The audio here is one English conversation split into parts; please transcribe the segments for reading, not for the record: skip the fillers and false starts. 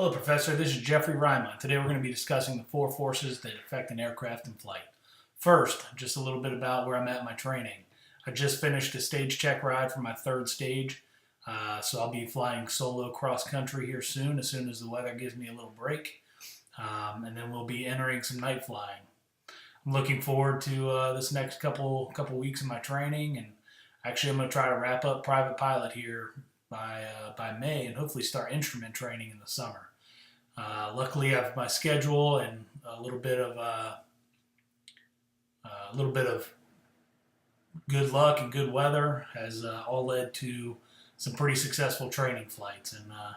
Hello, Professor. This is Jeffrey Ryma. Today we're going to be discussing the four forces that affect an aircraft in flight. First, just a little bit about where I'm at in my training. I just finished a stage check ride for my third stage, so I'll be flying solo cross country here soon as the weather gives me a little break, and then we'll be entering some night flying. I'm looking forward to this next couple weeks of my training, and actually I'm going to try to wrap up private pilot here by May and hopefully start instrument training in the summer. Luckily, I have my schedule and a little bit of good luck and good weather has all led to some pretty successful training flights, and I'm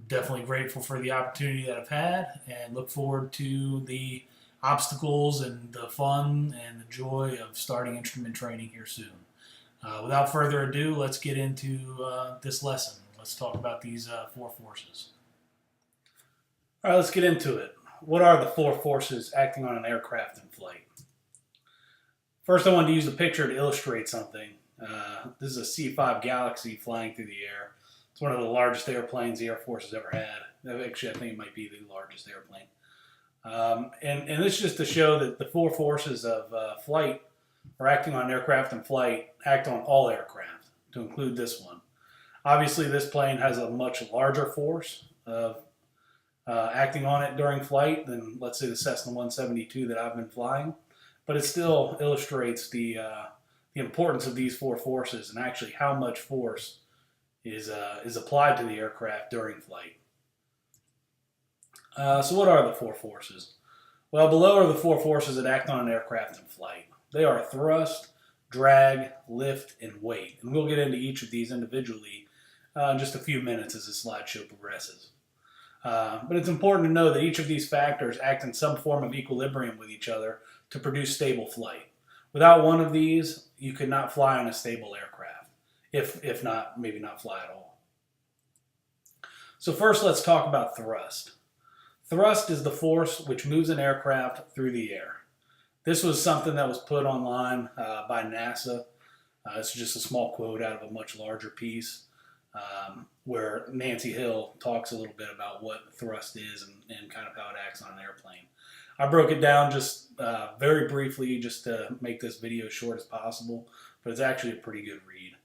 definitely grateful for the opportunity that I've had, and look forward to the obstacles and the fun and the joy of starting instrument training here soon. Without further ado, let's get into this lesson. Let's talk about these four forces. All right, let's get into it. What are the four forces acting on an aircraft in flight? First, I wanted to use a picture to illustrate something. This is a C-5 Galaxy flying through the air. It's one of the largest airplanes the Air Force has ever had. Actually, I think it might be the largest airplane. And this is just to show that the four forces of flight or acting on an aircraft in flight act on all aircraft, to include this one. Obviously, this plane has a much larger force of acting on it during flight than, let's say, the Cessna 172 that I've been flying, but it still illustrates the importance of these four forces and actually how much force is applied to the aircraft during flight. So what are the four forces? Well, below are the four forces that act on an aircraft in flight. They are thrust, drag, lift, and weight. And we'll get into each of these individually in just a few minutes as the slideshow progresses. But it's important to know that each of these factors act in some form of equilibrium with each other to produce stable flight. Without one of these, you could not fly on a stable aircraft, if not, maybe not fly at all. So first, let's talk about thrust. Thrust is the force which moves an aircraft through the air. This was something that was put online by NASA. It's just a small quote out of a much larger piece where Nancy Hill talks a little bit about what thrust is and kind of how it acts on an airplane. I broke it down just very briefly just to make this video short as possible, but it's actually a pretty good read.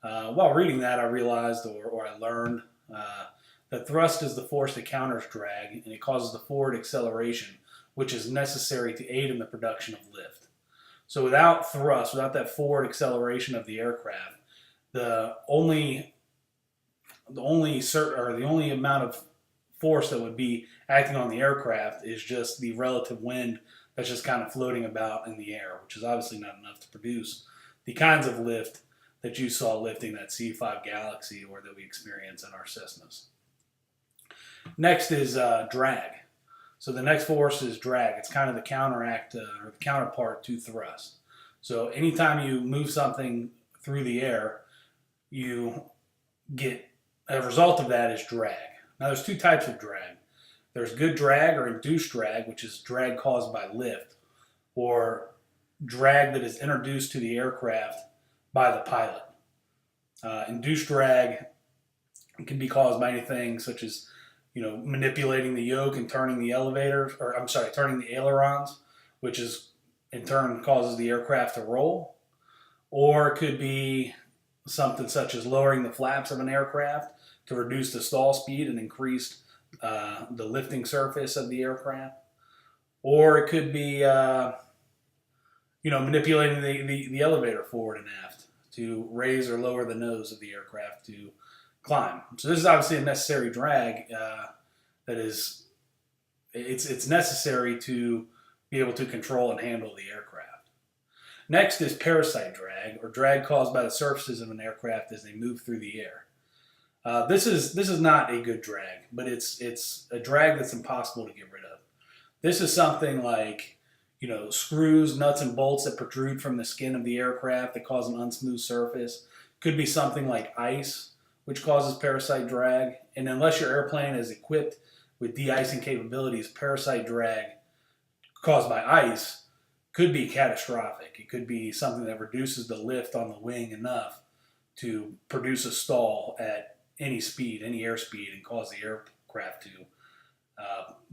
While reading that, I realized or I learned that thrust is the force that counters drag, and it causes the forward acceleration, which is necessary to aid in the production of lift. So without thrust, without that forward acceleration of the aircraft, the only amount of force that would be acting on the aircraft is just the relative wind that's just kind of floating about in the air, which is obviously not enough to produce the kinds of lift that you saw lifting that C-5 Galaxy or that we experience in our Cessnas. Next is drag. So the next force is drag. It's kind of the counteract or the counterpart to thrust. So anytime you move something through the air, you get a result of that is drag. Now there's two types of drag. There's good drag or induced drag, which is drag caused by lift, or drag that is introduced to the aircraft by the pilot. Induced drag can be caused by anything such as manipulating the yoke and turning the turning the ailerons, which is in turn causes the aircraft to roll. Or it could be something such as lowering the flaps of an aircraft to reduce the stall speed and increase the lifting surface of the aircraft. Or it could be manipulating the elevator forward and aft to raise or lower the nose of the aircraft to climb. So this is obviously a necessary drag it's necessary to be able to control and handle the aircraft. Next is parasite drag, or drag caused by the surfaces of an aircraft as they move through the air. This is not a good drag, but it's a drag that's impossible to get rid of. This is something like screws, nuts, and bolts that protrude from the skin of the aircraft that cause an unsmooth surface. Could be something like ice, which causes parasite drag. And unless your airplane is equipped with de-icing capabilities, parasite drag caused by ice could be catastrophic. It could be something that reduces the lift on the wing enough to produce a stall at any speed, any airspeed, and cause the aircraft to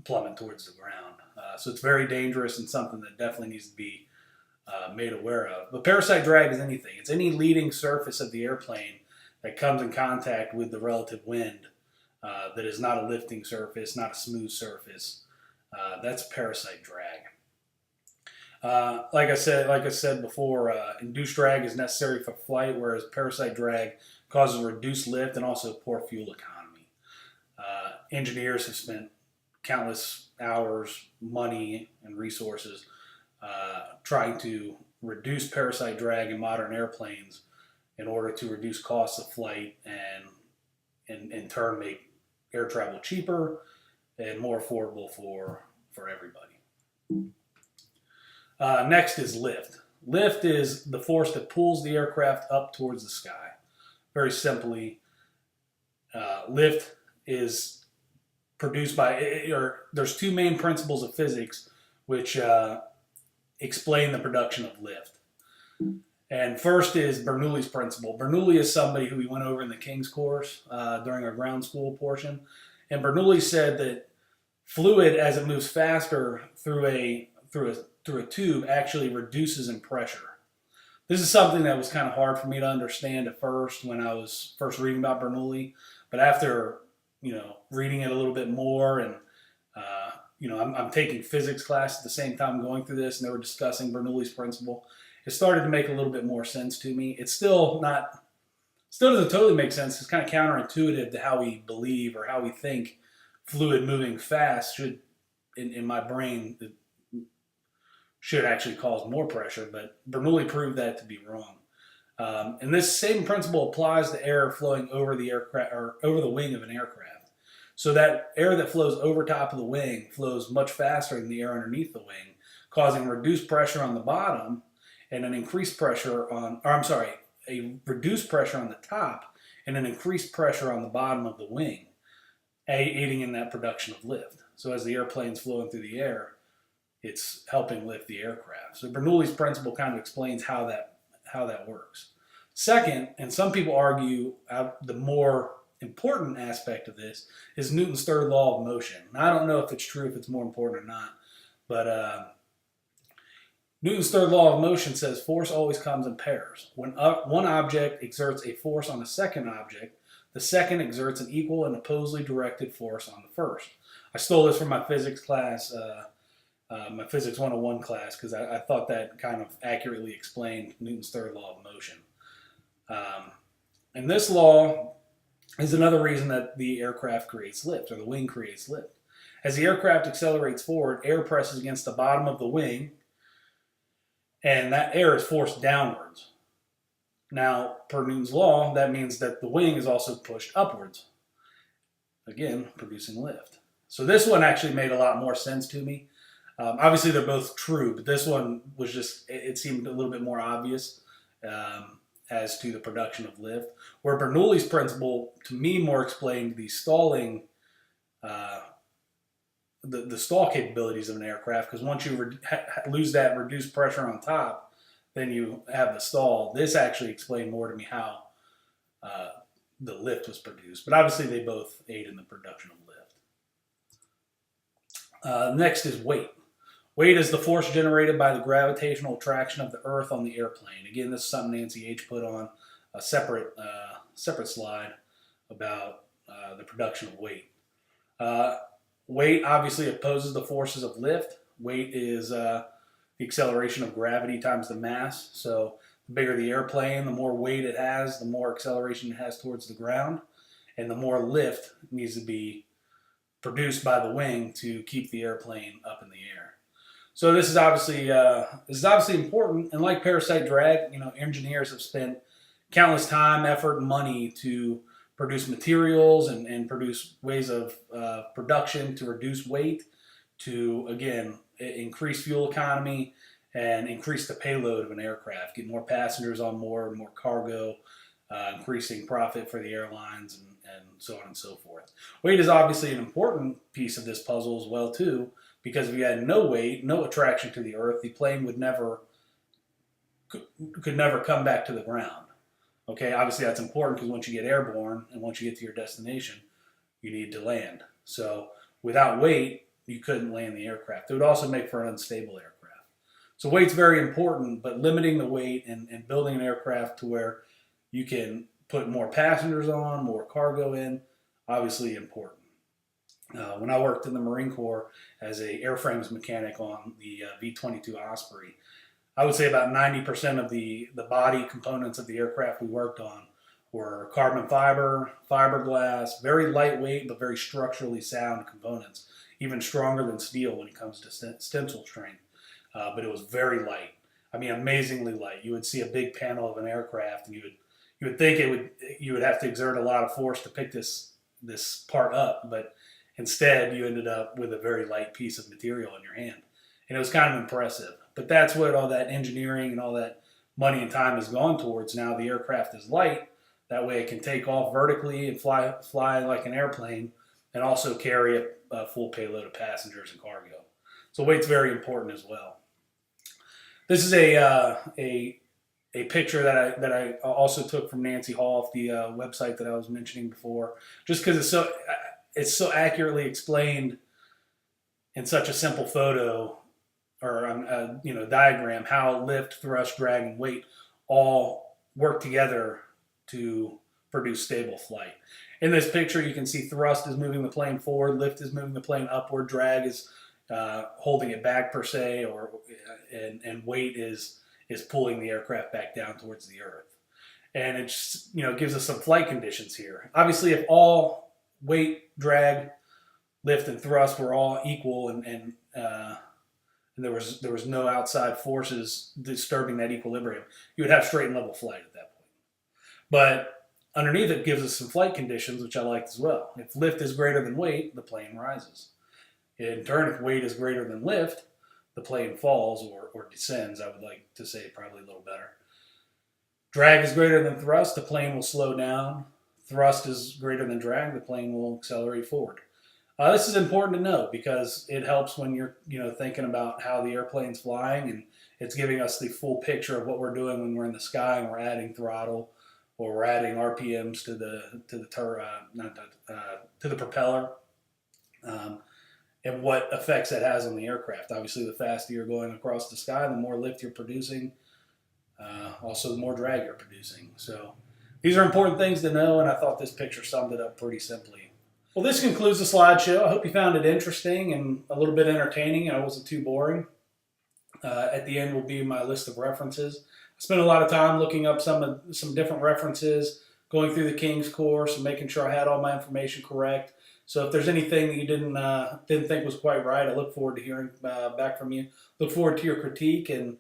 plummet towards the ground. So it's very dangerous and something that definitely needs to be made aware of. But parasite drag is anything. It's any leading surface of the airplane that comes in contact with the relative wind that is not a lifting surface, not a smooth surface. That's parasite drag. Like I said before, induced drag is necessary for flight, whereas parasite drag causes reduced lift and also poor fuel economy. Engineers have spent countless hours, money, and resources trying to reduce parasite drag in modern airplanes in order to reduce costs of flight and in turn make air travel cheaper and more affordable for everybody. Next is lift. Lift is the force that pulls the aircraft up towards the sky. Very simply, lift is produced by, there's two main principles of physics which explain the production of lift. And first is Bernoulli's principle. Bernoulli is somebody who we went over in the King's course during our ground school portion. And Bernoulli said that fluid, as it moves faster through a tube, actually reduces in pressure. This is something that was kind of hard for me to understand at first when I was first reading about Bernoulli. But after reading it a little bit more, and I'm taking physics class at the same time going through this, and they were discussing Bernoulli's principle. It started to make a little bit more sense to me. It's still doesn't totally make sense. It's kind of counterintuitive to how we believe or how we think fluid moving fast should, in my brain, should actually cause more pressure. But Bernoulli proved that to be wrong. And this same principle applies to air flowing over the aircraft or over the wing of an aircraft. So that air that flows over top of the wing flows much faster than the air underneath the wing, causing reduced pressure on the bottom and an increased pressure a reduced pressure on the top and an increased pressure on the bottom of the wing, aiding in that production of lift. So as the airplane's flowing through the air, it's helping lift the aircraft. So Bernoulli's principle kind of explains how that works. Second, and some people argue the more important aspect of this is Newton's third law of motion. Now, I don't know if it's true, if it's more important or not, but Newton's third law of motion says force always comes in pairs. When one object exerts a force on a second object, the second exerts an equal and oppositely directed force on the first. I stole this from my physics class, my Physics 101 class, because I thought that kind of accurately explained Newton's third law of motion. And this law is another reason that the aircraft creates lift, or the wing creates lift. As the aircraft accelerates forward, air presses against the bottom of the wing, and that air is forced downwards. Now, per Newton's law, that means that the wing is also pushed upwards, again, producing lift. So this one actually made a lot more sense to me. Obviously, they're both true, but this one was just, it seemed a little bit more obvious as to the production of lift. Where Bernoulli's principle, to me, more explained the stalling, the stall capabilities of an aircraft, because once you lose that reduced pressure on top, then you have the stall. This actually explained more to me how the lift was produced. But obviously, they both aid in the production of lift. Next is weight. Weight is the force generated by the gravitational attraction of the Earth on the airplane. Again, this is something Nancy H. put on a separate slide about the production of weight. Weight obviously opposes the forces of lift. Weight is the acceleration of gravity times the mass. So the bigger the airplane, the more weight it has, the more acceleration it has towards the ground, and the more lift needs to be produced by the wing to keep the airplane up in the air. So this is obviously important, and like parasite drag, engineers have spent countless time, effort, and money to produce materials and produce ways of production to reduce weight, to again increase fuel economy and increase the payload of an aircraft, get more passengers on board, more cargo, increasing profit for the airlines, and so on and so forth. Weight is obviously an important piece of this puzzle as well too, because if you had no weight, no attraction to the Earth, the plane could never come back to the ground. Okay, obviously that's important because once you get airborne and once you get to your destination, you need to land. So without weight, you couldn't land the aircraft. It would also make for an unstable aircraft. So weight's very important, but limiting the weight and building an aircraft to where you can put more passengers on, more cargo in, obviously important. When I worked in the Marine Corps as a airframes mechanic on the V-22 Osprey, I would say about 90% of the body components of the aircraft we worked on were carbon fiber, fiberglass, very lightweight but very structurally sound components, even stronger than steel when it comes to tensile strength. But it was very light. I mean, amazingly light. You would see a big panel of an aircraft, and you would think you would have to exert a lot of force to pick this part up, but instead you ended up with a very light piece of material in your hand, and it was kind of impressive. But that's what all that engineering and all that money and time has gone towards. Now the aircraft is light. That way it can take off vertically and fly like an airplane, and also carry a full payload of passengers and cargo. So weight's very important as well. This is a picture that I also took from Nancy Hall off the website that I was mentioning before, just because it's so accurately explained in such a simple photo or diagram how lift, thrust, drag, and weight all work together to produce stable flight. In this picture, you can see thrust is moving the plane forward, lift is moving the plane upward, drag is holding it back per se, and weight is pulling the aircraft back down towards the earth. And it just, gives us some flight conditions here. Obviously, if all weight, drag, lift, and thrust were all equal, and there was no outside forces disturbing that equilibrium, you would have straight and level flight at that point. But underneath it gives us some flight conditions, which I liked as well. If lift is greater than weight, the plane rises. In turn, if weight is greater than lift, the plane falls or descends. I would like to say probably a little better. Drag is greater than thrust, the plane will slow down. Thrust is greater than drag, the plane will accelerate forward. This is important to know because it helps when you're thinking about how the airplane's flying, and it's giving us the full picture of what we're doing when we're in the sky and we're adding throttle or we're adding RPMs to the propeller. And what effects that has on the aircraft. Obviously, the faster you're going across the sky, the more lift you're producing, also the more drag you're producing. So these are important things to know, and I thought this picture summed it up pretty simply. Well, this concludes the slideshow. I hope you found it interesting and a little bit entertaining, and I wasn't too boring. At the end will be my list of references. I spent a lot of time looking up some different references, going through the King's course, and making sure I had all my information correct. So if there's anything that you didn't think was quite right, I look forward to hearing back from you. Look forward to your critique, and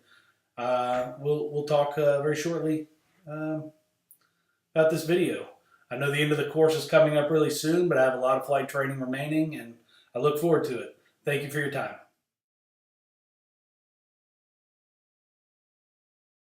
we'll talk very shortly about this video. I know the end of the course is coming up really soon, but I have a lot of flight training remaining, and I look forward to it. Thank you for your time.